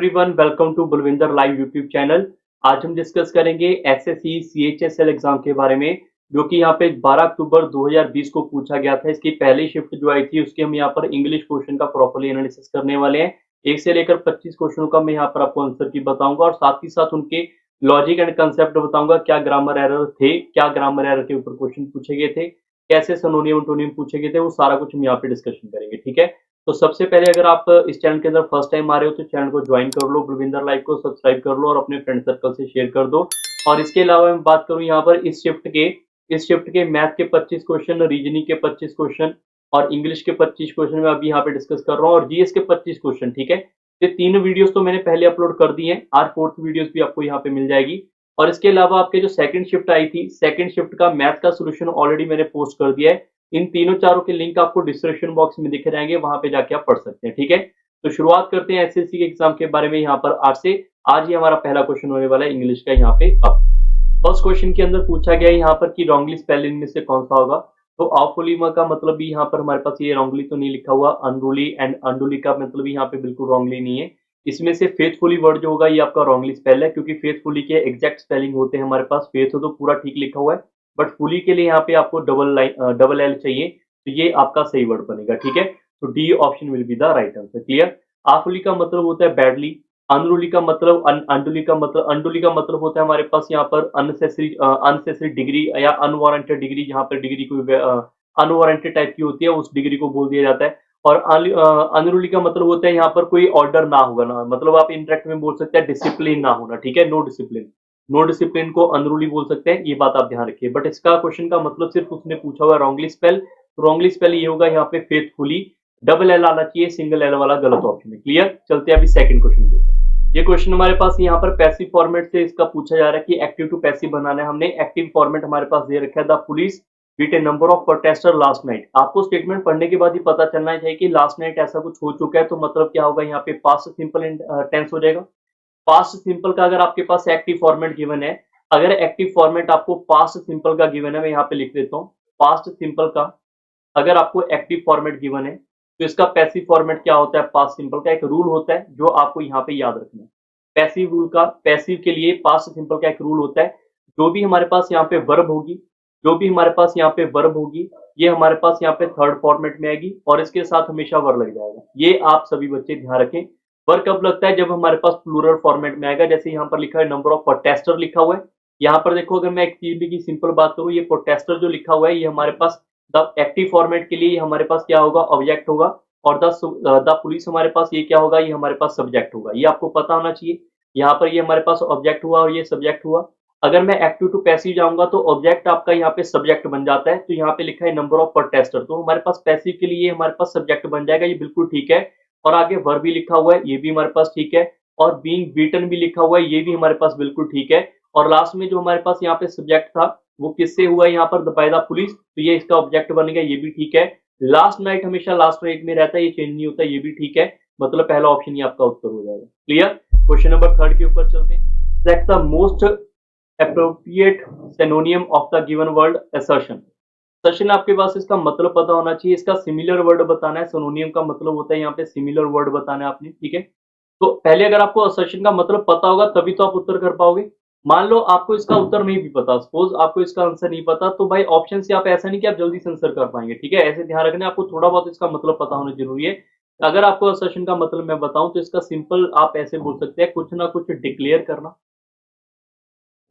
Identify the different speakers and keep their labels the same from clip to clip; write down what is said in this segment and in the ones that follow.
Speaker 1: Everyone, welcome to Balvinder live YouTube channel. आज हम discuss करेंगे एसएससी सीएचएसएल एग्जाम के बारे में, जो कि यहाँ पे 12 अक्टूबर 2020 को पूछा गया था। इसकी पहली शिफ्ट जो आई थी उसके हम यहाँ पर इंग्लिश क्वेश्चन का प्रॉपर्ली एनालिसिस करने वाले हैं। 1 से लेकर 25 क्वेश्चनों का मैं यहाँ पर आपको आंसर की बताऊंगा और साथ ही साथ उनके लॉजिक एंड कंसेप्ट बताऊंगा। क्या ग्रामर एरर थे, क्या ग्रामर एरर के ऊपर क्वेश्चन पूछे गए थे, कैसे सिनोनियम एंटोनियम पूछे गए थे, वो सारा कुछ हम यहाँ पे डिस्कशन करेंगे। ठीक है, तो सबसे पहले अगर आप इस चैनल के अंदर फर्स्ट टाइम आ रहे हो तो चैनल को ज्वाइन कर लो, बलविंदर लाइव को सब्सक्राइब कर लो और अपने फ्रेंड सर्कल से शेयर कर दो। और इसके अलावा मैं बात करूं यहाँ पर इस शिफ्ट के मैथ के 25 क्वेश्चन, रीजनिंग के 25 क्वेश्चन और इंग्लिश के 25 क्वेश्चन मैं अभी यहाँ पे डिस्कस कर रहा हूँ और जीएस के 25 क्वेश्चन। ठीक है, ये तीन वीडियोस तो मैंने पहले अपलोड कर दी है, और फोर्थ वीडियोस भी आपको यहाँ पे मिल जाएगी। और इसके अलावा आपके जो सेकंड शिफ्ट आई थी, सेकंड शिफ्ट का मैथ का सोल्यूशन ऑलरेडी मैंने पोस्ट कर दिया है। इन तीनों चारों के लिंक आपको डिस्क्रिप्शन बॉक्स में दिखे जाएंगे, वहां पे जाके आप पढ़ सकते हैं। ठीक है, तो शुरुआत करते हैं एसएससी के एग्जाम के बारे में। यहाँ पर आज ही हमारा पहला क्वेश्चन होने वाला है इंग्लिश का। यहाँ पे अब फर्स्ट क्वेश्चन के अंदर पूछा गया है यहाँ पर कि रॉन्गली स्पेल इनमें से कौन सा होगा। तो ऑफोलीमा का मतलब भी यहाँ पर हमारे पास ये रॉन्गली तो नहीं लिखा हुआ, अनरूली एंड अनरूली का मतलब भी यहाँ पे बिल्कुल रॉन्गली नहीं है। इसमें से फेथफुली वर्ड जो होगा ये आपका रॉन्गली स्पेल है, क्योंकि फेथफुली के एग्जैक्ट स्पेलिंग होते हैं हमारे पास। फेथ हो तो पूरा ठीक लिखा हुआ है, बट फुली के लिए यहाँ पे आपको डबल एल चाहिए, तो ये आपका सही वर्ड बनेगा। ठीक है, तो D option will be the right answer. Clear. Awfully का मतलब होता है बैडली, अनरूली का मतलब अंडुली का मतलब होता है हमारे पास यहाँ पर अनसेसरी डिग्री या अनवारंटेड डिग्री, जहाँ पर डिग्री कोई अनवारंटेड टाइप की होती है उस डिग्री को बोल दिया जाता है। और अनरूली का मतलब होता है यहाँ पर कोई ऑर्डर ना होगा ना, मतलब आप इंटरेक्ट में बोल सकते हैं डिसिप्लिन ना होना। ठीक है, नो डिसिप्लिन को अनरूली बोल सकते हैं, ये बात आप ध्यान रखिए। बट इसका क्वेश्चन का मतलब सिर्फ उसने पूछा हुआ रॉन्गली स्पेल, रॉन्गली स्पेल ये होगा यहाँ पे फेथफुली। डबल एल आना चाहिए, सिंगल एल वाला गलत ऑप्शन है। क्लियर। चलते हैं अभी सेकंड क्वेश्चन के ऊपर। ये क्वेश्चन हमारे पास यहाँ पर पैसिव फॉर्मेट से इसका पूछा जा रहा है कि एक्टिव टू पैसिव बनाना है। हमने एक्टिव फॉर्मेट हमारे पास दे रखा है, the police beat a number of protester last night. आपको स्टेटमेंट पढ़ने के बाद ही पता चलना चाहिए कि लास्ट नाइट ऐसा कुछ हो चुका है, तो मतलब क्या होगा यहाँ पे पास्ट सिंपल टेंस हो जाएगा। पास्ट सिंपल का अगर आपके पास एक्टिव फॉर्मेट गिवन है, अगर एक्टिव फॉर्मेट आपको पास्ट सिंपल का गिवन है, मैं यहाँ पे लिख देता हूँ पास्ट सिंपल का अगर आपको एक्टिव फॉर्मेट गिवन है, तो इसका पैसिव फॉर्मेट क्या होता है। पास्ट सिंपल का एक रूल होता है जो आपको यहाँ पे याद रखना है। पैसिव के लिए पास्ट सिंपल का एक रूल होता है, जो भी हमारे पास यहाँ पे वर्ब होगी, ये हमारे पास यहाँ पे थर्ड फॉर्मेट में आएगी और इसके साथ हमेशा वर्ब लग जाएगा। ये आप सभी बच्चे ध्यान रखें। वर्ब कब लगता है, जब हमारे पास प्लूरल फॉर्मेट में आएगा। जैसे यहाँ पर लिखा है नंबर ऑफ प्रोटेस्टर लिखा हुआ है, यहाँ पर देखो अगर मैं एक चीज की सिंपल बात करूँ, ये प्रोटेस्टर जो लिखा हुआ है ये हमारे पास द एक्टिव फॉर्मेट के लिए हमारे पास क्या होगा, ऑब्जेक्ट होगा। और द पुलिस हमारे पास ये क्या होगा, ये हमारे पास सब्जेक्ट होगा। ये आपको पता होना चाहिए। यहाँ पर ये हमारे पास ऑब्जेक्ट हुआ और ये सब्जेक्ट हुआ। अगर मैं एक्टिव टू पैसिव जाऊंगा तो ऑब्जेक्ट आपका यहाँ पे सब्जेक्ट बन जाता है। तो यहाँ पे लिखा है नंबर ऑफ प्रोटेस्टर, तो हमारे पास पैसिव के लिए हमारे पास सब्जेक्ट बन जाएगा, ये बिल्कुल ठीक है। और आगे वर्ब भी लिखा हुआ है, ये भी हमारे पास ठीक है। और बीइंग बीटन भी लिखा हुआ है, ये भी हमारे पास बिल्कुल ठीक है। और लास्ट में जो हमारे पास यहाँ पे सब्जेक्ट था वो किससे हुआ है, यहाँ पर बाय द पुलिस, तो ये इसका ऑब्जेक्ट बनेगा, ये भी ठीक है। लास्ट नाइट हमेशा लास्ट नाइट में रहता है, ये चेंज नहीं होता, ये भी ठीक है। मतलब पहला ऑप्शन ही आपका उत्तर हो जाएगा। क्लियर। क्वेश्चन नंबर थर्ड के ऊपर चलते हैं। Select the most appropriate सिनोनियम of the given word assertion. Assertion आपके पास इसका मतलब पता होना चाहिए, इसका सिमिलर वर्ड बताना है। सिनोनियम का मतलब होता है यहाँ पे सिमिलर वर्ड बताना है आपने। ठीक है, तो पहले अगर आपको असर्शन का मतलब पता होगा तभी तो आप उत्तर कर पाओगे। मान लो आपको इसका उत्तर नहीं भी पता, सपोज आपको इसका आंसर नहीं पता, तो भाई ऑप्शन से आप ऐसा नहीं कि आप जल्दी से आंसर कर पाएंगे। ठीक है, ऐसे ध्यान रखना, आपको थोड़ा बहुत इसका मतलब पता होना जरूरी है। अगर आपको असर्शन का मतलब मैं बताऊं तो इसका सिंपल आप ऐसे बोल सकते हैं, कुछ ना कुछ डिक्लेयर करना,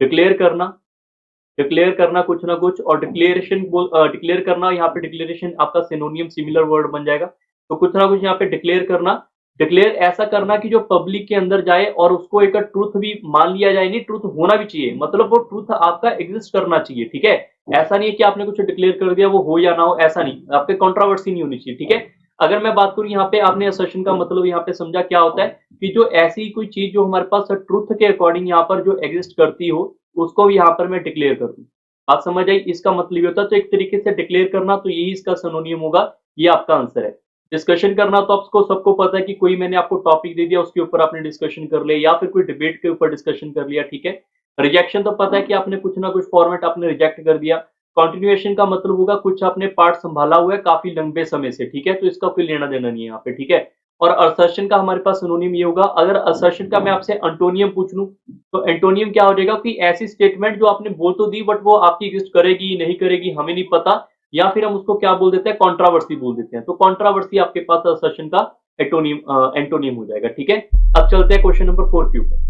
Speaker 1: डिक्लेयर करना कुछ ना कुछ। और डिक्लेयर करना, यहाँ पे डिक्लेरेशन आपका सिनोनियम सिमिलर वर्ड बन जाएगा। तो कुछ ना कुछ यहाँ पे डिक्लेयर करना, डिक्लेयर ऐसा करना कि जो पब्लिक के अंदर जाए और उसको एक ट्रूथ भी मान लिया जाए, नहीं ट्रूथ होना भी चाहिए, मतलब वो ट्रूथ आपका एग्जिस्ट करना चाहिए। ठीक है, ऐसा नहीं है कि आपने कुछ डिक्लेयर कर दिया वो हो या ना हो, ऐसा नहीं, आपके कंट्रोवर्सी नहीं होनी चाहिए। ठीक है, अगर मैं बात करूं यहाँ पे आपने असर्शन का मतलब यहाँ पे समझा क्या होता है कि जो ऐसी कोई चीज जो हमारे पास ट्रूथ के अकॉर्डिंग यहाँ पर जो एग्जिस्ट करती हो उसको भी यहाँ पर मैं डिक्लेयर कर दूं। बात समझ आई, इसका मतलब ये होता है। तो एक तरीके से डिक्लेयर करना, तो यही इसका सिनोनियम होगा, ये आपका आंसर है। डिस्कशन करना तो आपको सबको पता है कि कोई मैंने आपको टॉपिक दे दिया उसके ऊपर आपने डिस्कशन कर लिया, या फिर कोई डिबेट के ऊपर डिस्कशन कर लिया। ठीक है, रिजेक्शन तो पता है कि आपने कुछ ना कुछ फॉर्मेट आपने रिजेक्ट कर दिया। कंटिन्यूएशन का मतलब होगा कुछ आपने पार्ट संभाला हुआ है काफी लंबे समय से। ठीक है, तो इसका कोई लेना देना नहीं है यहाँ पे। ठीक है, और असर्शन का हमारे पास सिनोनिम ये होगा। अगर असर्शन का मैं आपसे एंटोनियम पूछ लूं तो एंटोनियम क्या हो जाएगा कि ऐसी स्टेटमेंट जो आपने बोल तो दी बट वो आपकी एग्जिस्ट करेगी नहीं करेगी हमें नहीं पता, या फिर हम उसको क्या बोल देते हैं, कॉन्ट्रावर्सी बोल देते हैं। तो कॉन्ट्रावर्सी आपके पास असर्शन का एंटोनियम हो जाएगा। ठीक है, अब चलते हैं क्वेश्चन नंबर 4 के ऊपर।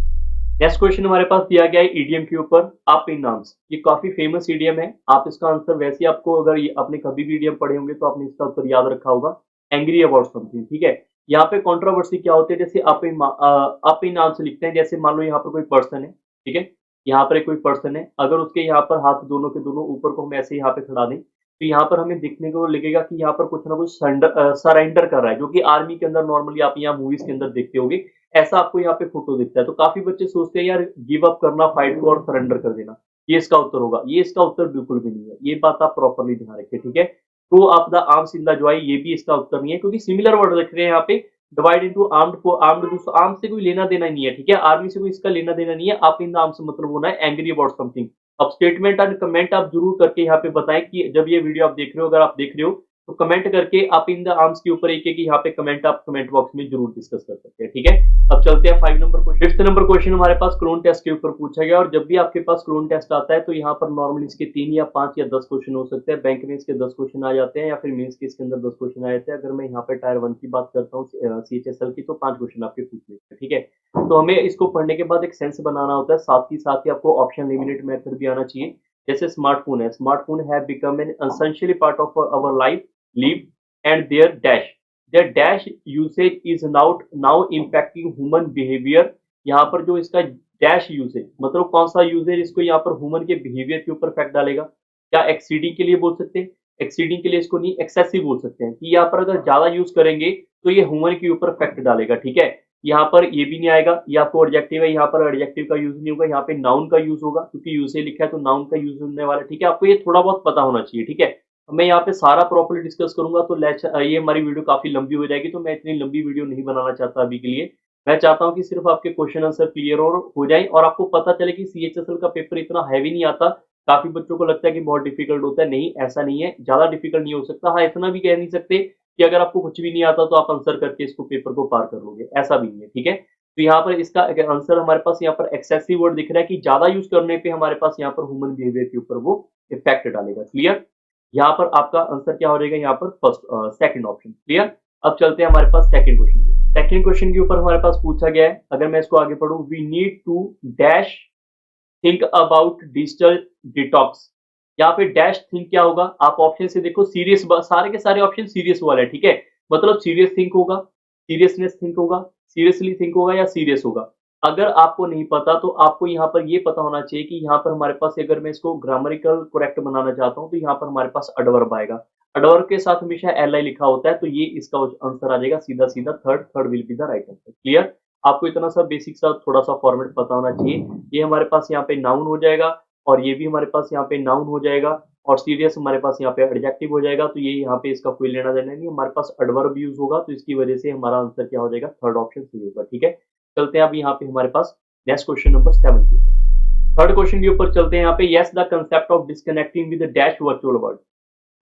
Speaker 1: नेक्स्ट क्वेश्चन हमारे पास दिया गया है ईडीएम के ऊपर, अप इन आर्म्स। ये काफी फेमस ईडीएम है। आप इसका आंसर वैसे ही आपको, अगर आपने कभी भी ईडीएम पढ़े होंगे तो आपने इसका उत्तर याद रखा होगा, एंग्री अबाउट समथिंग। ठीक है, यहाँ पे कंट्रोवर्सी क्या होती है, जैसे अप इन आर्म्स लिखते हैं, जैसे मान लो यहाँ पर कोई पर्सन है, ठीक है, यहाँ पर कोई पर्सन है, अगर उसके यहाँ पर हाथ दोनों के दोनों ऊपर को हम ऐसे यहाँ पे खड़ा दें तो यहाँ पर हमें दिखने को लगेगा कि यहाँ पर कुछ ना कुछ सरेंडर कर रहा है, जो कि आर्मी के अंदर नॉर्मली आप यहाँ मूवीज के अंदर देखते होंगे, ऐसा आपको यहाँ पे फोटो दिखता है। तो काफी बच्चे सोचते हैं यार गिव अप करना फाइट को और सरेंडर कर देना, ये इसका उत्तर होगा। ये इसका उत्तर बिल्कुल भी नहीं है, ये बात आप प्रॉपरली ध्यान रखें। ठीक है, throw off the arms in the joy, ये भी इसका उत्तर नहीं है, क्योंकि सिमिलर वर्ड रख रहे हैं यहाँ पे, डिवाइड इनटू आर्म्ड दूसरा आर्म से कोई लेना देना नहीं है। ठीक है, आर्मी से कोई इसका लेना देना नहीं है। आप इन द आर्म्स मतलब होना है एंग्री अबाउट समथिंग। अब स्टेटमेंट एंड कमेंट आप जरूर करके यहाँ पे बताएं कि जब ये वीडियो आप देख रहे हो, अगर आप देख रहे हो तो कमेंट करके आप इन द आर्म्स के ऊपर एक यहाँ पे कमेंट आप कमेंट बॉक्स में जरूर डिस्कस कर सकते हैं। ठीक है, अब चलते हैं 5 number question. 5th number question हमारे पास क्लोन टेस्ट के ऊपर पूछा गया, और जब भी आपके पास क्लोन टेस्ट आता है तो यहाँ पर नॉर्मली इसके 3 या 5 या 10 क्वेश्चन हो सकते हैं। बैंक में इसके 10 क्वेश्चन आ जाते हैं, या फिर मेंस के इसके अंदर 10 क्वेश्चन आ जाते हैं। अगर मैं यहाँ पे टायर 1 की बात करता हूँ, सीएचएसएल की, तो 5 क्वेश्चन आपके पूछ लेते हैं। ठीक है, तो हमें इसको पढ़ने के बाद एक सेंस बनाना होता है, साथ ही आपको ऑप्शन एलिमिनेट मेथड भी आना चाहिए। जैसे स्मार्टफोन है, स्मार्टफोन है become an essential part of our life live and their dash usage is now impacting human behavior। यहाँ पर जो इसका डैश यूसेज मतलब कौन सा यूसेज इसको यहाँ पर ह्यूमन के बिहेवियर के ऊपर इफेक्ट डालेगा। क्या एक्सीडिंग के लिए बोल सकते हैं, एक्सीडिंग के लिए इसको नहीं, एक्सेसिव बोल सकते हैं कि यहाँ पर अगर ज्यादा यूज करेंगे तो ये ह्यूमन के ऊपर इफेक्ट डालेगा। ठीक है, यहाँ पर ये भी नहीं आएगा, ये आपको एडजेक्टिव है, यहाँ पर एडजेक्टिव का यूज नहीं होगा, यहाँ पे नाउन का यूज होगा, क्योंकि यूसेज लिखा है तो नाउन का यूज होने वाला है। ठीक है, आपको ये थोड़ा बहुत पता होना चाहिए। ठीक है, मैं यहाँ पे सारा प्रॉपर्ली डिस्कस करूंगा तो ये हमारी वीडियो काफी लंबी हो जाएगी, तो मैं इतनी लंबी वीडियो नहीं बनाना चाहता अभी के लिए। मैं चाहता हूँ कि सिर्फ आपके क्वेश्चन आंसर क्लियर हो जाए और आपको पता चले कि सीएचएसएल का पेपर इतना हैवी नहीं आता। काफी बच्चों को लगता है कि बहुत डिफिकल्ट होता है, नहीं ऐसा नहीं है, ज्यादा डिफिकल्ट नहीं हो सकता। हाँ, इतना भी कह नहीं सकते कि अगर आपको कुछ भी नहीं आता तो आप आंसर करके इसको पेपर को पार कर लोगे, ऐसा भी नहीं है। ठीक है, तो यहाँ पर इसका आंसर हमारे पास यहाँ पर एक्सेसिव वर्ड दिख रहा है कि ज्यादा यूज करने पे हमारे पास यहाँ पर ह्यूमन बिहेवियर के ऊपर वो इफेक्ट डालेगा। क्लियर, यहाँ पर आपका आंसर क्या हो जाएगा, यहाँ पर सेकंड ऑप्शन। क्लियर, अब चलते हैं हमारे पास सेकंड क्वेश्चन पे। सेकंड क्वेश्चन के ऊपर हमारे पास पूछा गया है, अगर मैं इसको आगे पढ़ूं, we need to dash think about digital detox. यहाँ पे डैश थिंक क्या होगा, आप ऑप्शन से देखो, सीरियस, सारे के सारे ऑप्शन सीरियस वाले हैं। ठीक है, मतलब सीरियस थिंक होगा, सीरियसनेस थिंक होगा, सीरियसली थिंक होगा या सीरियस होगा। अगर आपको नहीं पता तो आपको यहाँ पर ये पता होना चाहिए कि यहाँ पर हमारे पास, अगर मैं इसको ग्रामरिकल करेक्ट बनाना चाहता हूँ तो यहाँ पर हमारे पास एडवर्ब आएगा। एडवर्ब के साथ हमेशा एल आई लिखा होता है, तो ये इसका आंसर आ जाएगा सीधा सीधा third will be the right answer. Clear, आपको इतना सा बेसिक सा थोड़ा सा फॉर्मेट पता होना चाहिए। ये हमारे पास यहाँ पे नाउन हो जाएगा, और ये भी हमारे पास यहाँ पे नाउन हो जाएगा, और सीरियस हमारे पास यहाँ पे एडजेक्टिव हो जाएगा। तो ये यहाँ पे इसका कोई लेना देना नहीं, हमारे पास एडवर्ब यूज होगा, तो इसकी वजह से हमारा आंसर क्या हो जाएगा, थर्ड ऑप्शन सही होगा। ठीक है, चलते हैं अब यहाँ पे हमारे पास नेक्स्ट क्वेश्चन नंबर 7 के ऊपर। थर्ड क्वेश्चन के ऊपर चलते हैं। यहाँ पे yes the concept of disconnecting with dash virtual word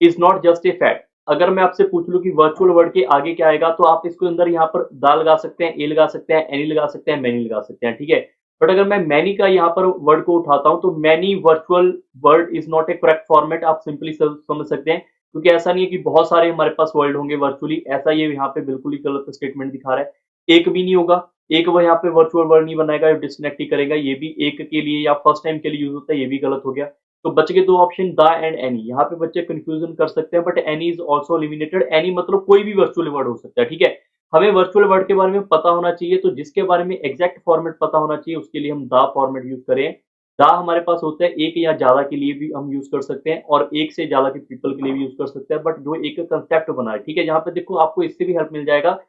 Speaker 1: is not just a fact. अगर मैं आपसे पूछ लूं कि वर्चुअल वर्ड के आगे क्या आएगा, तो आप इसके अंदर यहाँ पर दा लगा सकते हैं, ए लगा सकते हैं, एनी लगा सकते हैं, मैनी लगा सकते हैं। ठीक है, बट अगर मैं मैनी का यहाँ पर वर्ड को उठाता हूं तो many virtual word is not A correct format. आप सिंपली समझ सकते हैं, क्योंकि ऐसा नहीं है कि बहुत सारे हमारे पास वर्ड होंगे वर्चुअली, ऐसा ये यहाँ पे बिल्कुल ही गलत स्टेटमेंट दिखा रहा है। एक भी नहीं होगा, एक वो यहाँ पे वर्चुअल वर्ड नहीं बनाएगा, डिस्कनेक्ट ही करेगा, ये भी एक के लिए या फर्स्ट टाइम के लिए यूज होता है, ये भी गलत हो गया। तो बच गए दो ऑप्शन, द एंड एनी। यहाँ पे बच्चे कंफ्यूजन कर सकते हैं, but any is also eliminated. Any मतलब कोई भी वर्चुअल वर्ड हो सकता है। ठीक है, हमें वर्चुअल वर्ड के बारे में पता होना चाहिए, तो जिसके बारे में एग्जैक्ट फॉर्मेट पता होना चाहिए उसके लिए हम द फॉर्मेट यूज करें। द हमारे पास होता है एक या ज्यादा के लिए भी हम यूज कर सकते हैं, और एक से ज्यादा के पीपल के लिए भी यूज कर सकते हैं, बट जो एक कंसेप्ट बना है। ठीक है, यहाँ पे देखो आपको इससे भी हेल्प मिल जाएगा,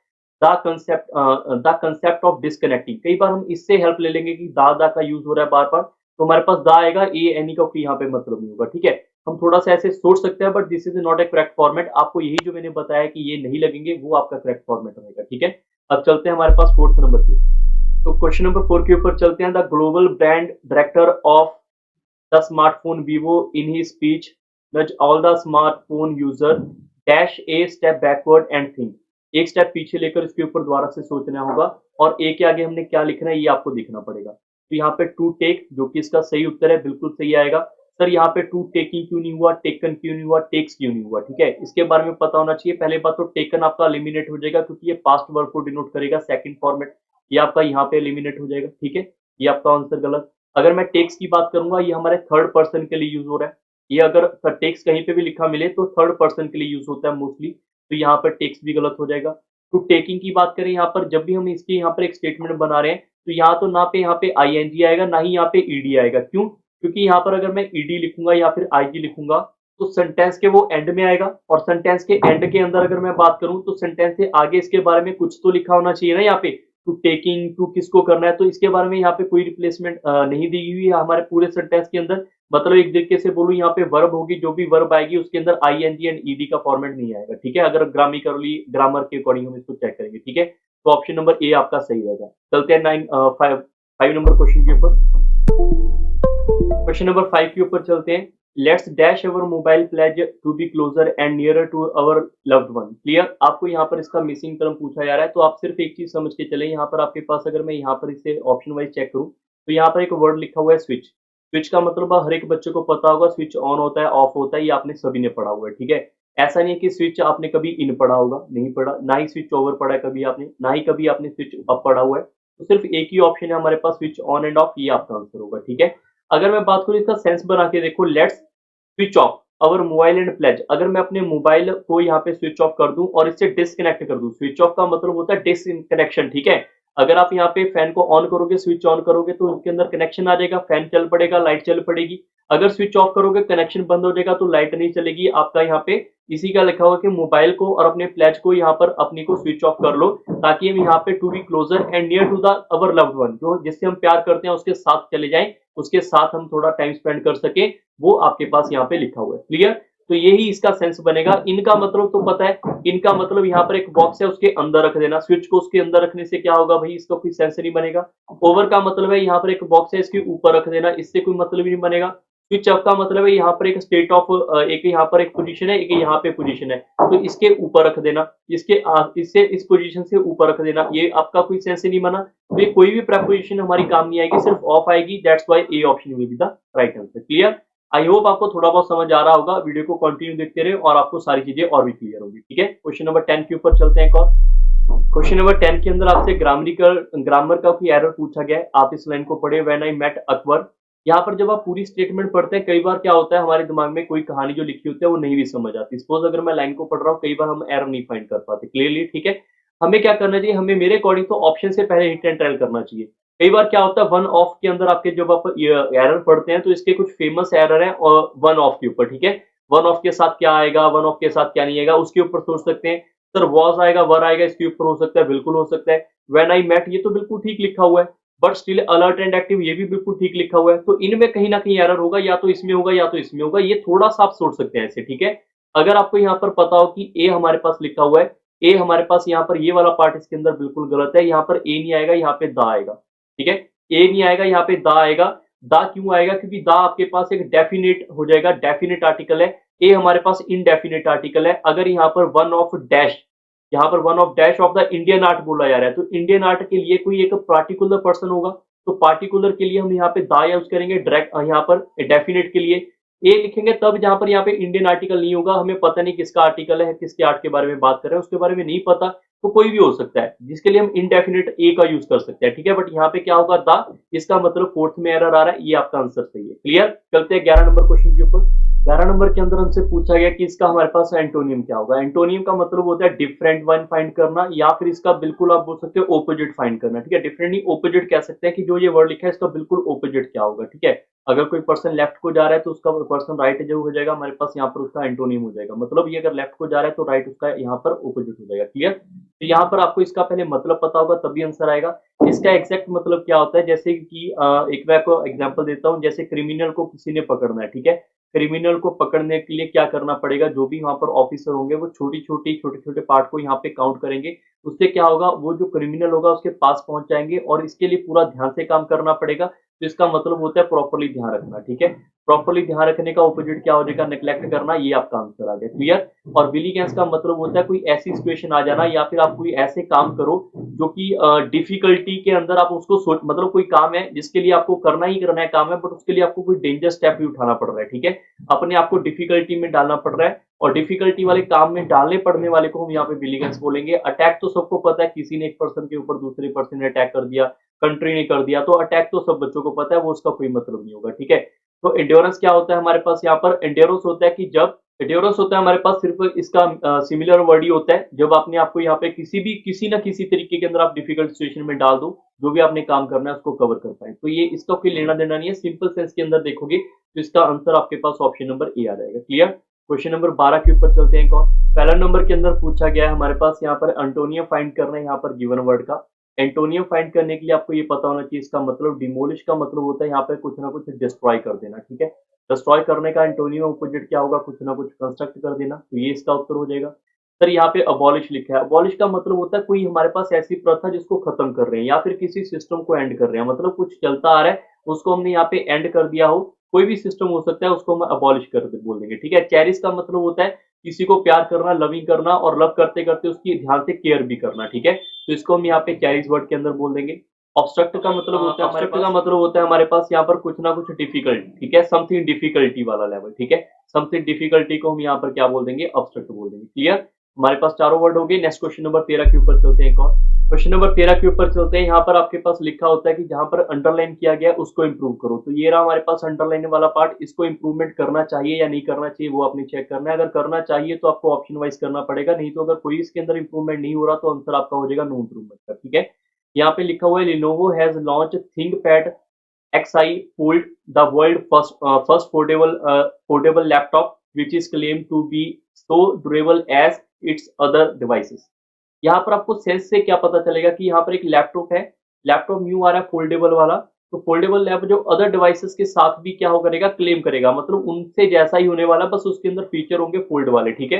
Speaker 1: द कंसेप्ट ऑफ डिस्कनेक्टिंग। कई बार हम इससे हेल्प ले लेंगे कि दा का यूज हो रहा है बार बार, तो हमारे पास दा आएगा, ए एनी का कोई यहाँ पे मतलब नहीं होगा। ठीक है, हम थोड़ा सा ऐसे सोच सकते हैं, but this is not A correct format. आपको यही जो मैंने बताया कि ये नहीं लगेंगे, वो आपका करेक्ट फॉर्मेट रहेगा। ठीक है, अब चलते हैं हमारे पास फोर्थ नंबर पे। तो क्वेश्चन नंबर 4 के ऊपर चलते हैं। The global brand director of the smartphone Vivo in his speech nudge all the smartphone user dash a step backward and think। एक स्टेप पीछे लेकर इसके ऊपर दोबारा से सोचना होगा और ए के आगे हमने क्या लिखना है ये आपको देखना पड़ेगा। तो यहाँ पे टू टेक जो कि इसका सही उत्तर है, बिल्कुल सही आएगा। सर यहाँ पे टू टेकिंग क्यों नहीं हुआ, टेकन क्यों नहीं हुआ, टेक्स क्यों नहीं हुआ, ठीक है, इसके बारे में पता होना चाहिए। पहले बात तो टेकन आपका एलिमिनेट हो जाएगा क्योंकि ये पास्ट वर्ब को डिनोट करेगा, सेकंड फॉर्मेट ये आपका यहाँ पे एलिमिनेट हो जाएगा, ठीक है, ये आपका आंसर गलत। अगर मैं टेक्स की बात करूंगा, ये हमारे थर्ड पर्सन के लिए यूज हो रहा है। ये अगर टेक्स कहीं पे भी लिखा मिले तो थर्ड पर्सन के लिए यूज होता है मोस्टली, तो यहाँ पर टेक्स भी गलत हो जाएगा। तो टेकिंग की बात करें, यहाँ पर जब भी हम इसके यहाँ पर एक स्टेटमेंट बना रहे हैं तो यहाँ तो ना पे यहाँ पे आईएनजी आएगा ना ही यहाँ पे ईडी आएगा। क्यों? क्योंकि यहाँ पर अगर मैं ईडी लिखूंगा या फिर आईजी लिखूंगा तो सेंटेंस के वो एंड में आएगा, और सेंटेंस के एंड के अंदर अगर मैं बात करूं तो सेंटेंस से आगे इसके बारे में कुछ तो लिखा होना चाहिए ना। यहाँ पे टू टेकिंग, टू किसको करना है, तो इसके बारे में यहाँ पे कोई रिप्लेसमेंट नहीं दी हुई है हमारे पूरे सेंटेंस के अंदर। मतलब एक तरीके से बोलूं, यहाँ पे वर्ब होगी, जो भी वर्ब आएगी उसके अंदर आईएनजी एंड ईडी का फॉर्मेट नहीं आएगा, ठीक है, अगर ग्रामिकली ग्रामर के अकॉर्डिंग हम इसको चेक करेंगे, ठीक है। तो ऑप्शन नंबर ए आपका सही रहेगा। चलते हैं 5 नंबर क्वेश्चन के ऊपर। क्वेश्चन नंबर 5 के ऊपर चलते हैं। Let's dash our mobile pledge to be closer and nearer to our loved one. Clear? आपको यहाँ पर इसका मिसिंग टर्म पूछा जा रहा है, तो आप सिर्फ एक चीज समझ के चले। यहाँ पर आपके पास अगर मैं यहाँ पर इसे ऑप्शन वाइज चेक करूँ तो यहाँ पर एक वर्ड लिखा हुआ है स्विच। स्विच का मतलब हर एक बच्चे को पता होगा, स्विच ऑन होता है, ऑफ होता है, ये आपने सभी ने पढ़ा हुआ है, ठीक है। ऐसा नहीं है कि स्विच आपने कभी इन पढ़ा होगा, नहीं पढ़ा, ना ही स्विच ओवर पढ़ा है कभी आपने, ना ही कभी आपने स्विच अप पढ़ा हुआ है। तो सिर्फ एक ही ऑप्शन है हमारे पास, स्विच ऑन एंड ऑफ, ये आपका आंसर होगा, ठीक है। अगर मैं बात करूं इसका सेंस बना के, देखो, let's switch off our mobile and pledge. अगर मैं अपने मोबाइल को यहाँ पे स्विच ऑफ कर दूं और इससे डिस्कनेक्ट कर दूं, स्विच ऑफ का मतलब होता है डिसकनेक्शन, ठीक है। अगर आप यहाँ पे फैन को ऑन करोगे, स्विच ऑन करोगे तो उसके अंदर कनेक्शन आ जाएगा, फैन चल पड़ेगा, लाइट चल पड़ेगी। अगर स्विच ऑफ करोगे, कनेक्शन बंद हो जाएगा तो लाइट नहीं चलेगी आपका। यहाँ पे इसी का लिखा हुआ कि मोबाइल को और अपने प्लेज को यहाँ पर अपनी को स्विच ऑफ कर लो, ताकि हम यहाँ पे to be closer and near to the our loved one, जो जिससे हम प्यार करते हैं उसके साथ चले जाएं, उसके साथ हम थोड़ा टाइम स्पेंड कर सके, वो आपके पास यहाँ पे लिखा हुआ है। क्लियर? तो यही इसका सेंस बनेगा। इनका मतलब तो पता है, इनका मतलब यहाँ पर एक बॉक्स है उसके अंदर रख देना। स्विच को उसके अंदर रखने से क्या होगा भाई, इसका कोई सेंस नहीं बनेगा। ओवर का मतलब है यहाँ पर एक बॉक्स है इसके ऊपर रख देना, इससे कोई मतलब ही नहीं बनेगा। स्विच ऑफ का मतलब है यहाँ पर एक स्टेट ऑफ, एक यहाँ पर एक पोजीशन है, एक यहाँ पे पोजीशन है, तो इसके ऊपर रख देना, इससे इस पोजीशन से ऊपर रख देना, ये आपका कोई सेंस ही नहीं बना। तो ये कोई भी प्रेपोजिशन हमारी काम नहीं आएगी, सिर्फ ऑफ आएगी। That's why A option will be the right answer. Clear? I hope आपको थोड़ा बहुत समझ आ रहा होगा। वीडियो को कंटिन्यू देखते रहे और आपको सारी चीजें और भी क्लियर होगी, ठीक है। क्वेश्चन नंबर 10 के ऊपर चलते हैं। एक और क्वेश्चन नंबर 10 के अंदर आपसे ग्रामर का कोई एरर पूछा गया है। आप इस लाइन को पढ़े, व्हेन आई मेट अकबर। यहाँ पर जब आप पूरी स्टेटमेंट पढ़ते हैं, कई बार क्या होता है हमारे दिमाग में कोई कहानी जो लिखी होती है वो नहीं भी समझ आती। सपोज अगर मैं लाइन को पढ़ रहा हूँ, कई बार हम एरर नहीं फाइंड कर पाते क्लियरली, ठीक है। हमें क्या करना चाहिए, हमें मेरे अकॉर्डिंग तो ऑप्शन से पहले हिट एंड ट्रायल करना चाहिए। कई बार क्या होता है, वन ऑफ के अंदर आपके जब आप एरर पढ़ते हैं तो इसके कुछ फेमस एरर है और वन ऑफ के ऊपर, ठीक है। वन ऑफ के साथ क्या आएगा, वन ऑफ के साथ क्या नहीं आएगा, उसके ऊपर सोच सकते हैं। सर वॉज आएगा, वर आएगा, इसके ऊपर हो सकता है, बिल्कुल हो सकता है। व्हेन आई मेट, ये तो बिल्कुल ठीक लिखा हुआ है, but still alert and active, ये भी बिल्कुल ठीक लिखा हुआ है। तो इनमें कहीं ना कहीं एरर होगा, या तो इसमें होगा या तो इसमें होगा, ये थोड़ा सा आप सोच सकते हैं ऐसे, ठीक है। अगर आपको यहाँ पर पता हो कि ए हमारे पास लिखा हुआ है, ए हमारे पास यहाँ पर ये वाला पार्ट इसके अंदर बिल्कुल गलत है, यहाँ पर ए नहीं आएगा, यहाँ पे दा आएगा, ठीक है। ए नहीं आएगा, यहाँ पे दा आएगा। दा क्यों आएगा? क्योंकि दा आपके पास एक डेफिनेट हो जाएगा, डेफिनेट आर्टिकल है। ए हमारे पास इनडेफिनेट आर्टिकल है। अगर यहाँ पर वन ऑफ डैश, यहाँ पर one of dash of the Indian art बोला जा रहा है, तो इंडियन आर्ट के लिए कोई एक पार्टिकुलर पर्सन होगा, तो पार्टिकुलर के लिए हम यहाँ पे दा यूज करेंगे। डायरेक्ट यहाँ पर डेफिनेट के लिए ए लिखेंगे तब, जहां पर यहाँ पे इंडियन आर्टिकल नहीं होगा, हमें पता नहीं किसका आर्टिकल है, किसके आर्ट के बारे में बात कर रहे हैं, उसके बारे में नहीं पता, तो कोई भी हो सकता है, जिसके लिए हम इनडेफिनेट ए का यूज कर सकते हैं, ठीक है। बट यहाँ पे क्या होगा, दा, इसका मतलब फोर्थ में एरर आ रहा है, ये आपका आंसर सही है। क्लियर? चलते हैं 11 नंबर क्वेश्चन के ऊपर। 11 नंबर के अंदर हमसे पूछा गया कि इसका हमारे पास एंटोनियम क्या होगा। एंटोनियम का मतलब होता है डिफरेंट वन फाइंड करना, या फिर इसका बिल्कुल आप बोल सकते हो ओपोजिट फाइंड करना, ठीक है। डिफरेंट नहीं, ओपोजिट कह सकते हैं कि जो ये वर्ड लिखा है इसका बिल्कुल ओपोजिट क्या होगा, ठीक है। अगर कोई पर्सन लेफ्ट को जा रहा है तो उसका पर्सन राइट जो हो जाएगा, हमारे पास यहाँ पर उसका एंटोनियम हो जाएगा। मतलब ये अगर लेफ्ट को जा रहा है तो राइट उसका यहाँ पर ओपोजिट हो जाएगा। क्लियर? तो यहाँ पर आपको इसका पहले मतलब पता होगा तभी आंसर आएगा। इसका एग्जैक्ट मतलब क्या होता है, जैसे कि एक मैं आपको एग्जांपल देता हूँ। जैसे क्रिमिनल को किसी ने पकड़ना है, ठीक है। क्रिमिनल को पकड़ने के लिए क्या करना पड़ेगा, जो भी वहां पर ऑफिसर होंगे वो छोटे छोटे पार्ट को यहाँ पे काउंट करेंगे। उससे क्या होगा, वो जो क्रिमिनल होगा उसके पास पहुंच जाएंगे, और इसके लिए पूरा ध्यान से काम करना पड़ेगा। तो इसका मतलब होता है प्रॉपरली ध्यान रखना, ठीक है। प्रॉपर्ली ध्यान रखने का ऑपोजिट क्या हो जाएगा, नेग्लेक्ट करना, ये आपका आंसर आ गया। क्लियर। और विलिगेंस का मतलब होता है कोई ऐसी सिचुएशन आ जाना या फिर आप कोई ऐसे काम करो जो कि डिफिकल्टी के अंदर आप उसको सोच, मतलब कोई काम है जिसके लिए आपको करना ही करना है काम है, बट उसके लिए आपको कोई डेंजर स्टेप भी उठाना पड़ रहा है, ठीक है, अपने आप को डिफिकल्टी में डालना पड़ रहा है, और डिफिकल्टी वाले काम में डालने पड़ने वाले को हम यहाँ पे विलिगेंस बोलेंगे। अटैक तो सबको पता है, किसी ने एक पर्सन के ऊपर दूसरे पर्सन ने अटैक कर दिया, कंट्री ने कर दिया, तो अटैक तो सब बच्चों को पता है, वो उसका कोई मतलब नहीं होगा, ठीक है। तो एंड्योरेंस क्या होता है हमारे पास, यहाँ पर एंड्योरेंस होता है कि जब एंड्योरेंस होता है हमारे पास सिर्फ इसका सिमिलर वर्ड ही होता है, जब आपने आपको यहाँ पे किसी ना किसी तरीके के अंदर आप डिफिकल्ट सिचुएशन में डाल दो, जो भी आपने काम करना है उसको कवर कर पाए, तो ये इसका कोई लेना देना नहीं है। सिंपल सेंस के अंदर देखोगे तो इसका आंसर आपके पास ऑप्शन नंबर ए आ जाएगा। क्लियर। क्वेश्चन नंबर 12 के ऊपर चलते हैं। एक और पहला नंबर के अंदर पूछा गया है हमारे पास यहाँ पर एंटोनियम फाइंड करना है, यहाँ पर गिवन वर्ड का एंटोनियम फाइंड करने के लिए आपको ये पता होना चाहिए, इसका मतलब डिमोलिश का मतलब होता है यहाँ पे कुछ ना कुछ डिस्ट्रॉय कर देना, ठीक है। डिस्ट्रॉय करने का एंटोनियम ऑपोजिट क्या होगा, कुछ ना कुछ कंस्ट्रक्ट कर देना, तो ये इसका उत्तर हो जाएगा। सर यहाँ पे अबॉलिश लिखा है, अबॉलिश का मतलब होता है कोई हमारे पास ऐसी प्रथा जिसको खत्म कर रहे हैं या फिर किसी सिस्टम को एंड कर रहे हैं, मतलब कुछ चलता आ रहा है उसको हमने यहाँ पे एंड कर दिया हो, कोई भी सिस्टम हो सकता है उसको हम अबॉलिश कर बोल देंगे, ठीक है। चेरिश का मतलब होता है किसी को प्यार करना, लविंग करना, और लव करते करते उसकी ध्यान से केयर भी करना, ठीक है, तो इसको हम यहाँ पे चेरिश वर्ड के अंदर बोल देंगे। ऑब्स्ट्रक्ट का मतलब होता है हमारे पास यहाँ पर कुछ ना कुछ डिफिकल्ट, ठीक है, समथिंग डिफिकल्टी वाला लेवल, ठीक है, समथिंग डिफिकल्टी को हम यहाँ पर क्या बोल देंगे, ऑब्स्ट्रक्ट बोल देंगे। क्लियर। हमारे पास चारों वर्ड हो गए। नेक्स्ट क्वेश्चन नंबर 13 के ऊपर चलते हैं। एक और क्वेश्चन नंबर 13 के ऊपर चलते हैं। यहाँ पर आपके पास लिखा होता है कि जहां पर अंडरलाइन किया गया है उसको इंप्रूव करो, तो ये रहा हमारे पास अंडरलाइन वाला पार्ट, इसको इंप्रूवमेंट करना चाहिए या नहीं करना चाहिए वो आपने चेक करना है। अगर करना चाहिए तो आपको ऑप्शन वाइज करना पड़ेगा, नहीं तो अगर कोई इसके अंदर इंप्रूवमेंट नहीं हो रहा तो आंसर आपका हो जाएगा नो इंप्रूवमेंट का, ठीक है। यहाँ पे लिखा हुआ है Lenovo has launch ThinkPad XI Fold, the world first foldable laptop, which is claimed to be so durable as its other devices। यहाँ पर आपको सेंस से क्या पता चलेगा कि यहाँ पर एक लैपटॉप है, लैपटॉप न्यू आ रहा है फोल्डेबल वाला, तो फोल्डेबल लैप जो अदर डिवाइसेस के साथ भी क्या हो करेगा, क्लेम करेगा, मतलब उनसे जैसा ही होने वाला, बस उसके अंदर फीचर होंगे फोल्ड वाले, ठीक है।